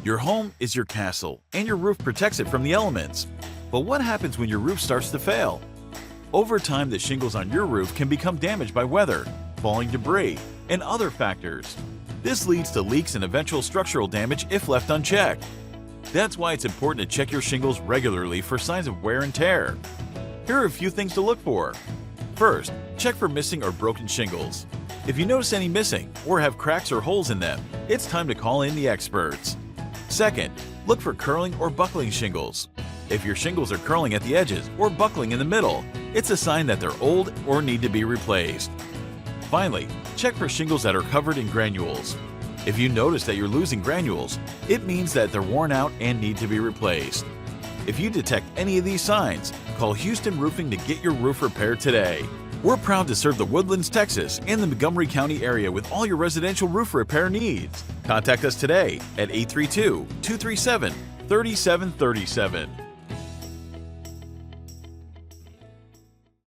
Your home is your castle, and your roof protects it from the elements. But what happens when your roof starts to fail? Over time, the shingles on your roof can become damaged by weather, falling debris, and other factors. This leads to leaks and eventual structural damage if left unchecked. That's why it's important to check your shingles regularly for signs of wear and tear. Here are a few things to look for. First, check for missing or broken shingles. If you notice any missing or have cracks or holes in them, it's time to call in the experts. Second, look for curling or buckling shingles. If your shingles are curling at the edges or buckling in the middle, it's a sign that they're old or need to be replaced. Finally, check for shingles that are covered in granules. If you notice that you're losing granules, it means that they're worn out and need to be replaced. If you detect any of these signs, call Houston Roofing to get your roof repaired today. We're proud to serve the Woodlands, Texas and the Montgomery County area with all your residential roof repair needs. Contact us today at 832-237-3737.